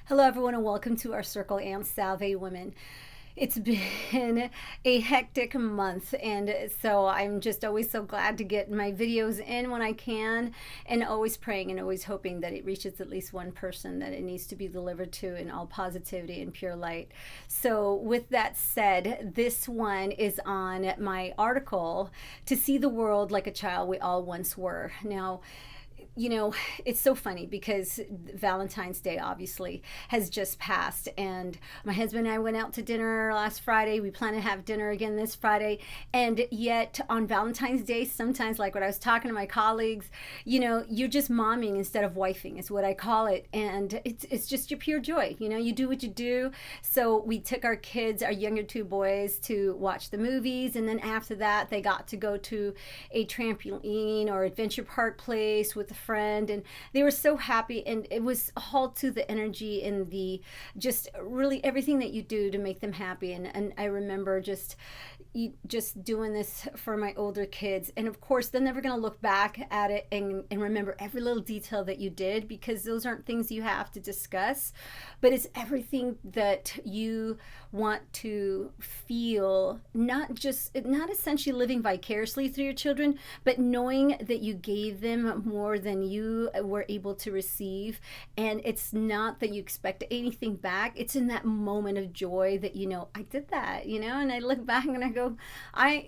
Hello, everyone, and welcome to our circle, Anne Salve women. It's been a hectic month, and so I'm just always so glad to get my videos in when I can, and always praying and always hoping that it reaches at least one person that it needs to be delivered to in all positivity and pure light. So, with that said, this one is on my article, To See the World Like a Child We All Once Were. Now, you know, it's so funny because Valentine's Day obviously has just passed, and my husband and I went out to dinner last Friday. We plan to have dinner again this Friday, and yet on Valentine's Day, sometimes, like what I was talking to my colleagues, you're just momming instead of wifing is what I call it, and it's just your pure joy. You do what you do. So we took our kids, our younger two boys, to watch the movies, and then after that, they got to go to a trampoline or adventure park place with a friend, and they were so happy, and it was all to the energy and the just really everything that you do to make them happy. And I remember just doing this for my older kids, and of course they're never going to look back at it and remember every little detail that you did, because those aren't things you have to discuss, but it's everything that you want to feel, not essentially living vicariously through your children, but knowing that you gave them more than you were able to receive. And it's not that you expect anything back. It's in that moment of joy that I did that, and I look back and I go, I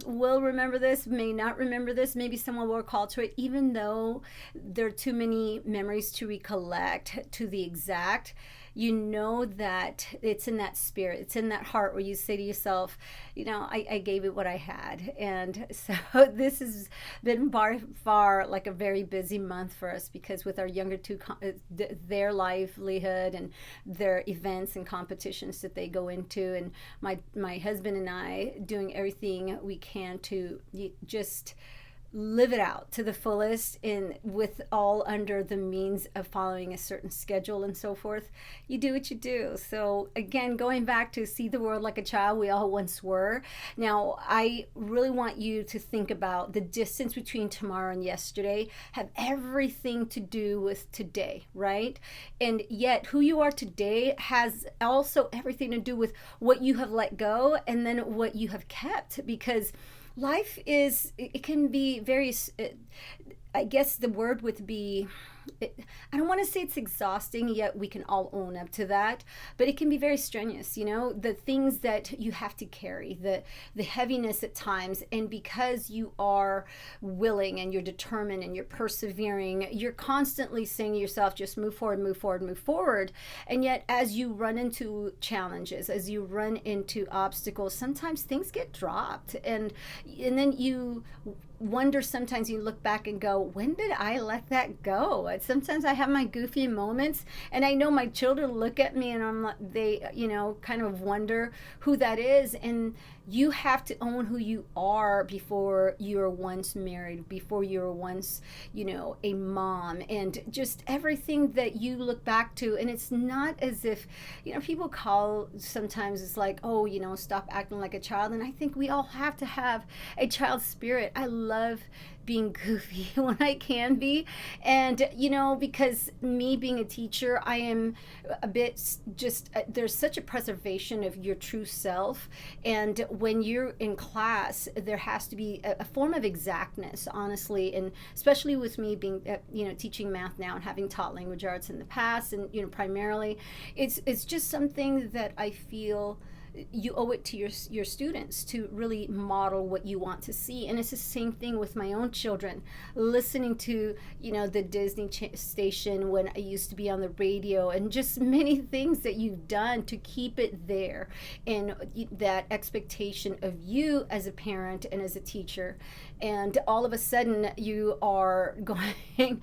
will remember this, may not remember this, maybe someone will recall to it, even though there are too many memories to recollect to the exact. That it's in that spirit, it's in that heart where you say to yourself, I gave it what I had. And so this has been by far like a very busy month for us, because with our younger two, their livelihood and their events and competitions that they go into, and my husband and I doing everything we can to just live it out to the fullest, and with all under the means of following a certain schedule and so forth. You do what you do. So again, going back to see the world like a child we all once were. Now, I really want you to think about the distance between tomorrow and yesterday have everything to do with today, right? And yet who you are today has also everything to do with what you have let go and then what you have kept, because life it can be very, I guess the word would be, I don't want to say it's exhausting, yet we can all own up to that, but it can be very strenuous, the things that you have to carry, the heaviness at times. And because you are willing and you're determined and you're persevering, you're constantly saying to yourself, just move forward, move forward, move forward. And yet as you run into challenges, as you run into obstacles, sometimes things get dropped, and then you wonder, sometimes you look back and go, when did I let that go? And sometimes I have my goofy moments, and I know my children look at me and they kind of wonder who that is. And you have to own who you are before you were once married, before you were once a mom, and just everything that you look back to. And it's not as if people call sometimes, it's like, oh, stop acting like a child. And I think we all have to have a child spirit. I love being goofy when I can be, and because me being a teacher, I am a bit just there's such a preservation of your true self. And when you're in class, there has to be a form of exactness, honestly, and especially with me being teaching math now and having taught language arts in the past, and primarily it's just something that I feel you owe it to your students to really model what you want to see. And it's the same thing with my own children, listening to the Disney station when I used to be on the radio, and just many things that you've done to keep it there, and that expectation of you as a parent and as a teacher. And all of a sudden you are going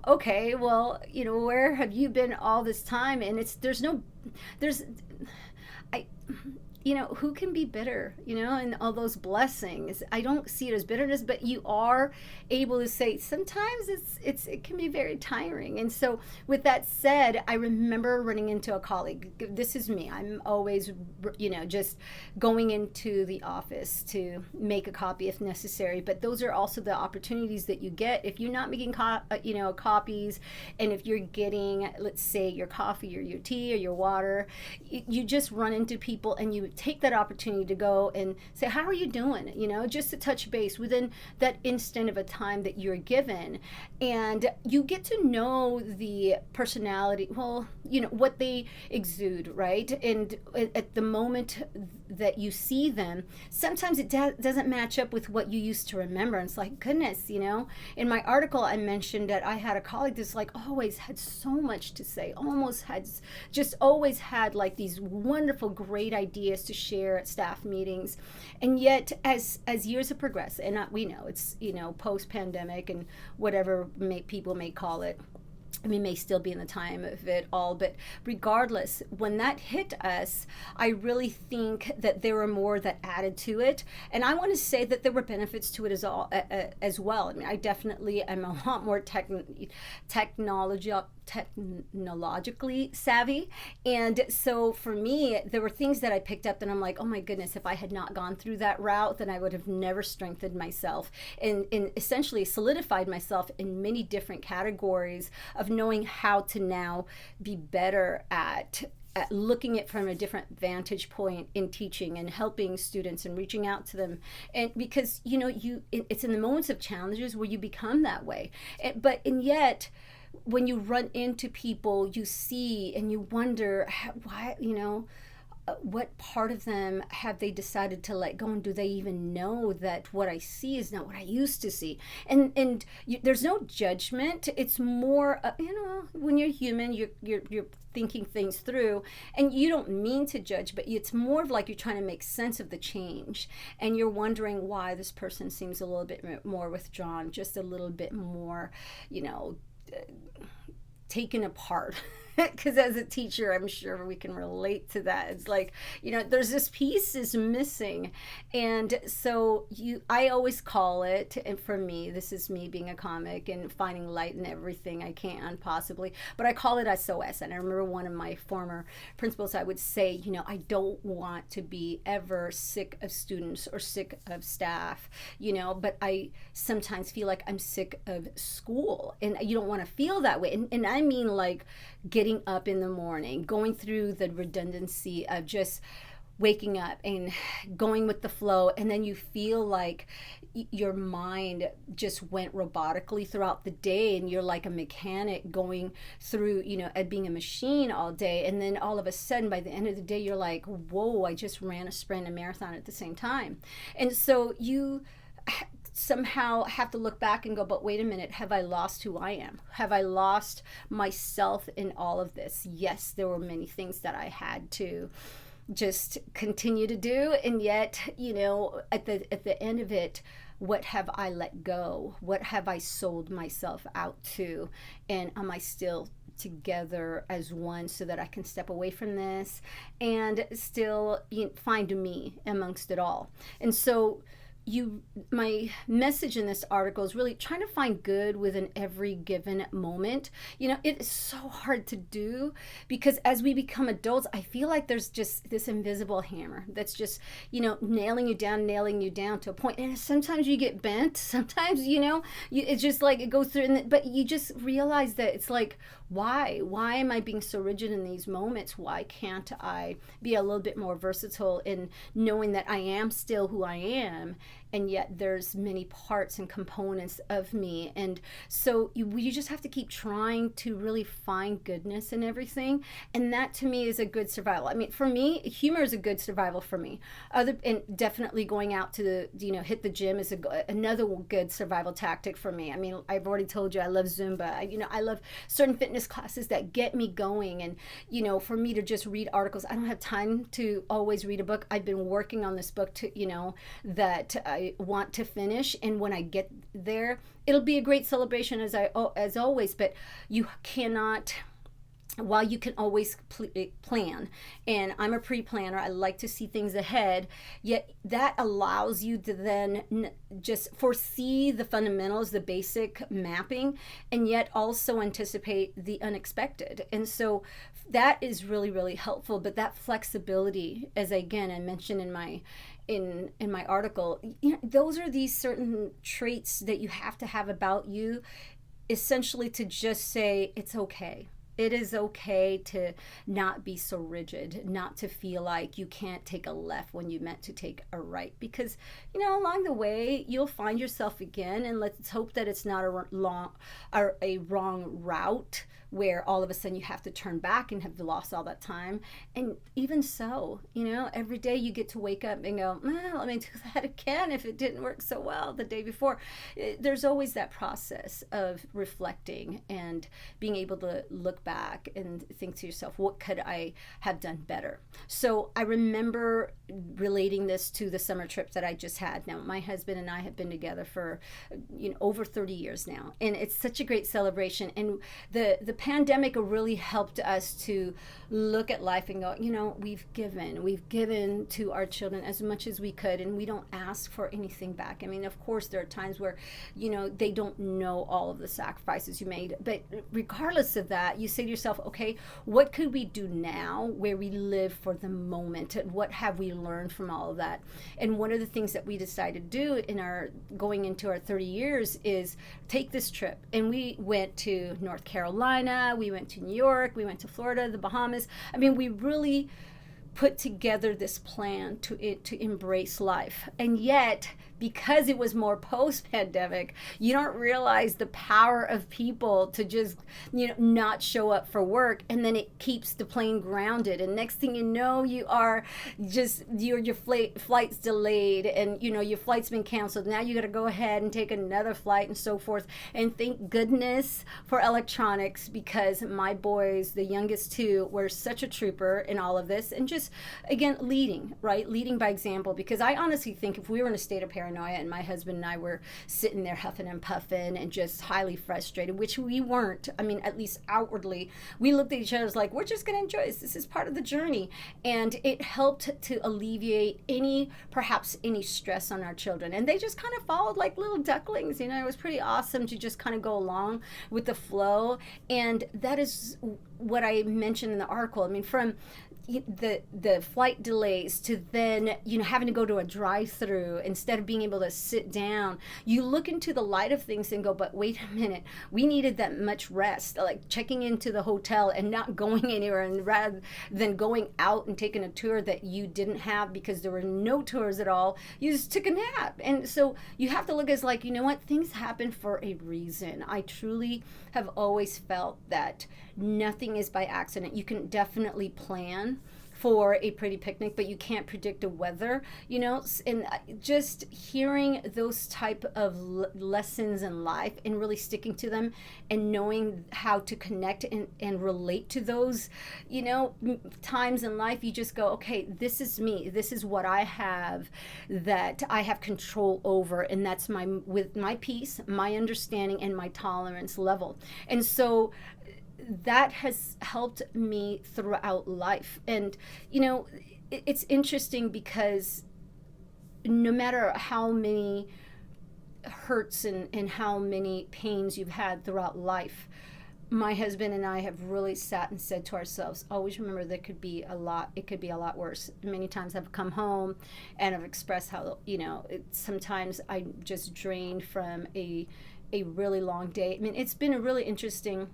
okay, well, where have you been all this time? And there's who can be bitter, and all those blessings. I don't see it as bitterness, but you are able to say sometimes it can be very tiring. And so with that said, I remember running into a colleague. This is me. I'm always, just going into the office to make a copy if necessary. But those are also the opportunities that you get if you're not making copies, and if you're getting, let's say, your coffee or your tea or your water, you just run into people and you take that opportunity to go and say, how are you doing? Just to touch base within that instant of a time that you're given. And you get to know the personality, what they exude, right? And at the moment that you see them, sometimes it doesn't match up with what you used to remember. And it's like, goodness, in my article, I mentioned that I had a colleague that's like always had so much to say, always had like these wonderful, great ideas to share at staff meetings. And yet as years have progressed, and we know it's post-pandemic and whatever people may call it, we may still be in the time of it all, but regardless, when that hit us, I really think that there were more that added to it. And I want to say that there were benefits to it as well. I mean, I definitely am a lot more technologically savvy. And so for me, there were things that I picked up and I'm like, oh my goodness, if I had not gone through that route, then I would have never strengthened myself and essentially solidified myself in many different categories of knowing how to now be better at looking at from a different vantage point in teaching and helping students and reaching out to them. And because it's in the moments of challenges where you become that way. And yet when you run into people, you see and you wonder why, what part of them have they decided to let go, and do they even know that what I see is not what I used to see? And there's no judgment. It's more, when you're human, you're thinking things through, and you don't mean to judge, but it's more of like you're trying to make sense of the change, and you're wondering why this person seems a little bit more withdrawn, just a little bit more, taken apart. Because as a teacher, I'm sure we can relate to that. It's like, there's this piece is missing. And so I always call it, and for me, this is me being a comic and finding light in everything I can possibly, but I call it SOS. And I remember one of my former principals, I would say, I don't want to be ever sick of students or sick of staff, but I sometimes feel like I'm sick of school, and you don't want to feel that way. And I mean like getting up in the morning, going through the redundancy of just waking up and going with the flow, and then you feel like your mind just went robotically throughout the day, and you're like a mechanic going through, being a machine all day, and then all of a sudden by the end of the day you're like, whoa, I just ran a sprint and marathon at the same time. And so you somehow have to look back and go, but wait a minute, have I lost who I am? Have I lost myself in all of this? Yes, there were many things that I had to just continue to do, and yet, at the end of it, what have I let go? What have I sold myself out to? And am I still together as one so that I can step away from this and still find me amongst it all? And so my message in this article is really trying to find good within every given moment. It is so hard to do because as we become adults, I feel like there's just this invisible hammer that's just, nailing you down to a point. And sometimes you get bent, sometimes, it's just like it goes through, but you just realize that it's like, why am I being so rigid in these moments? Why can't I be a little bit more versatile in knowing that I am still who I am, and yet there's many parts and components of me? And so you just have to keep trying to really find goodness in everything, and that to me is a good survival. I mean, for me, humor is a good survival for me. And definitely going out to hit the gym is another good survival tactic for me. I mean, I've already told you I love Zumba. I love certain fitness classes that get me going, and for me to just read articles, I don't have time to always read a book. I've been working on this book that I want to finish, and when I get there, it'll be a great celebration as always. But you cannot while you can always plan, and I'm a pre-planner, I like to see things ahead, yet that allows you to then just foresee the fundamentals, the basic mapping, and yet also anticipate the unexpected. And so that is really, really helpful. But that flexibility, as again I mentioned in my article, those are these certain traits that you have to have about you, essentially, to just say it's okay. It is okay to not be so rigid, not to feel like you can't take a left when you meant to take a right. Because, along the way, you'll find yourself again, and let's hope that it's not a wrong route where all of a sudden you have to turn back and have lost all that time. And even so, every day you get to wake up and go, let me do that again if it didn't work so well the day before. There's always that process of reflecting and being able to look back and think to yourself, what could I have done better? So I remember relating this to the summer trip that I just had. Now, my husband and I have been together for over 30 years now, and it's such a great celebration. And the pandemic really helped us to look at life and go, we've given to our children as much as we could, and we don't ask for anything back. I mean, of course, there are times where, they don't know all of the sacrifices you made, but regardless of that, you say to yourself, okay, what could we do now where we live for the moment? And what have we learned from all of that? And one of the things that we decided to do in our going into our 30 years is take this trip. And we went to North Carolina, we went to New York, we went to Florida, the Bahamas. I mean, we really put together this plan to embrace life. And yet, because it was more post-pandemic, you don't realize the power of people to just not show up for work, and then it keeps the plane grounded, and next thing you know, your flight's delayed, and your flight's been canceled. Now you got to go ahead and take another flight and so forth. And thank goodness for electronics, because my boys, the youngest two, were such a trooper in all of this, and just again leading by example. Because I honestly think if we were in a state of paranoia and my husband and I were sitting there huffing and puffing and just highly frustrated, which we weren't. I mean, at least outwardly, we looked at each other like, we're just going to enjoy this. This is part of the journey. And it helped to alleviate perhaps any stress on our children. And they just kind of followed like little ducklings. It was pretty awesome to just kind of go along with the flow. And that is what I mentioned in the article. I mean, from the flight delays to then having to go to a drive-through instead of being able to sit down, you look into the light of things and go, but wait a minute, we needed that much rest, like checking into the hotel and not going anywhere, and rather than going out and taking a tour that you didn't have because there were no tours at all, you just took a nap. And so you have to look as like, what, things happen for a reason. I truly have always felt that nothing is by accident. You can definitely plan for a pretty picnic, but you can't predict the weather, and just hearing those type of lessons in life and really sticking to them and knowing how to connect and relate to those, times in life, you just go, okay, this is me. This is what I have that I have control over. And that's with my peace, my understanding, and my tolerance level. And so that has helped me throughout life. And it's interesting because no matter how many hurts and how many pains you've had throughout life, my husband and I have really sat and said to ourselves, always remember it could be a lot worse. Many times I've come home and I've expressed how sometimes I'm just drained from a really long day. I mean, it's been a really interesting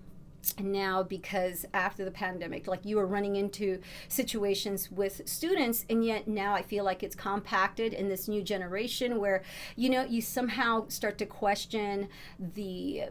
now, because after the pandemic, like, you were running into situations with students, and yet now I feel like it's compacted in this new generation where you somehow start to question the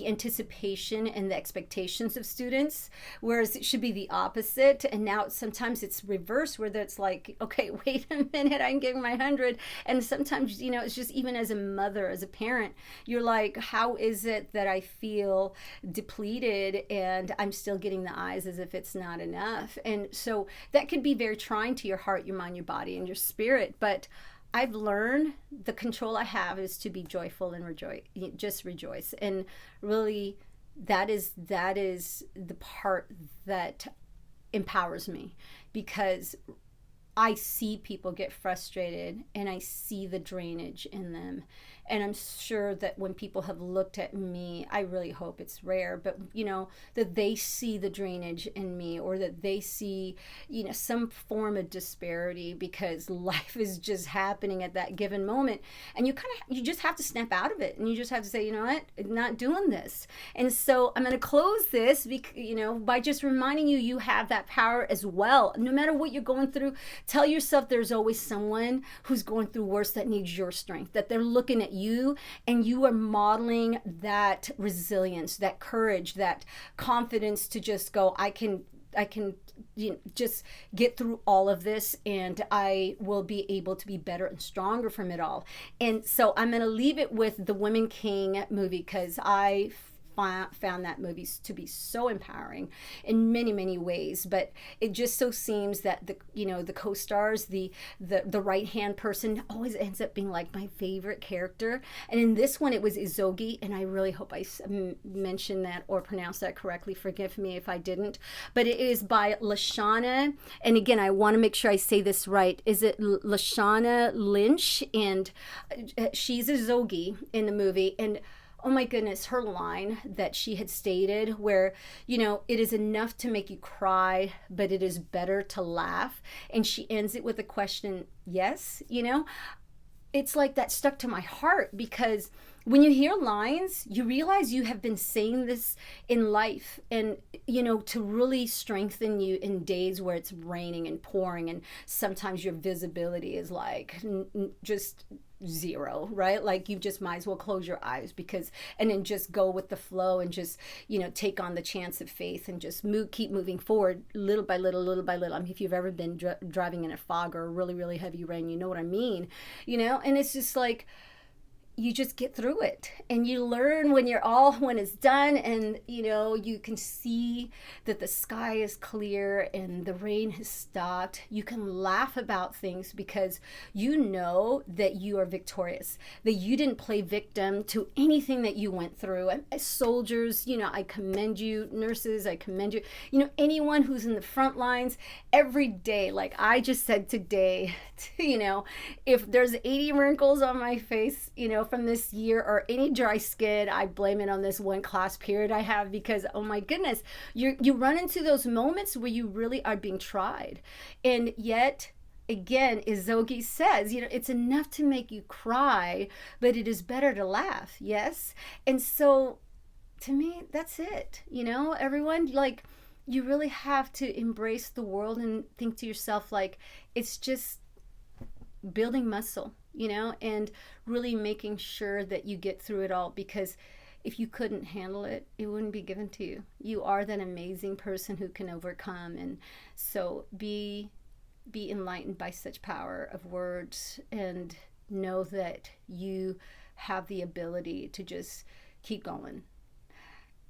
anticipation and the expectations of students, whereas it should be the opposite. And now sometimes it's reverse, where it's like, okay, wait a minute, I'm giving my 100. And sometimes it's just, even as a mother, as a parent, you're like, how is it that I feel depleted and I'm still getting the eyes as if it's not enough? And so that could be very trying to your heart, your mind, your body, and your spirit. But I've learned the control I have is to be joyful and just rejoice, and really that is the part that empowers me, because I see people get frustrated and I see the drainage in them. And I'm sure that when people have looked at me, I really hope it's rare, but that they see the drainage in me, or that they see, some form of disparity, because life is just happening at that given moment. And you just have to snap out of it, and you just have to say, you know what, I'm not doing this. And so I'm going to close this, by just reminding you, you have that power as well. No matter what you're going through, tell yourself there's always someone who's going through worse that needs your strength, that they're looking at you, and you are modeling that resilience, that courage, that confidence to just go, I can just get through all of this, and I will be able to be better and stronger from it all. And so I'm going to leave it with the Women King movie, because I found that movie to be so empowering in many, many ways. But it just so seems that the co-stars, the right hand person always ends up being like my favorite character. And in this one, it was Izogi, and I really hope I mentioned that or pronounced that correctly. Forgive me if I didn't. But it is by Lashana, and again, I want to make sure I say this right. Is it Lashana Lynch? And she's Izogi in the movie, and oh my goodness, her line that she had stated where, it is enough to make you cry, but it is better to laugh. And she ends it with a question, yes, it's like that stuck to my heart, because when you hear lines, you realize you have been saying this in life, and to really strengthen you in days where it's raining and pouring, and sometimes your visibility is like just zero, right? Like you just might as well close your eyes, and then just go with the flow, and just take on the chance of faith, and just keep moving forward little by little, little by little. I mean, if you've ever been driving in a fog or really, really heavy rain, you know what I mean. And it's just like, you just get through it, and you learn when it's done, and you can see that the sky is clear and the rain has stopped. You can laugh about things because you know that you are victorious, that you didn't play victim to anything that you went through. And as soldiers, I commend you. Nurses, I commend you. Anyone who's in the front lines every day, like I just said today, if there's 80 wrinkles on my face, from this year, or any dry skin, I blame it on this one class period I have, because oh my goodness, you run into those moments where you really are being tried. And yet again, Izogi says, it's enough to make you cry, but it is better to laugh. Yes. And so to me, that's it. Everyone, like, you really have to embrace the world and think to yourself, like, it's just building muscle, and really making sure that you get through it all, because if you couldn't handle it, it wouldn't be given to you. You are that amazing person who can overcome. And so be enlightened by such power of words, and know that you have the ability to just keep going.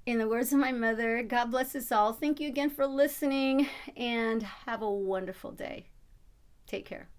In the words of my mother, God bless us all. Thank you again for listening, and have a wonderful day. Take care.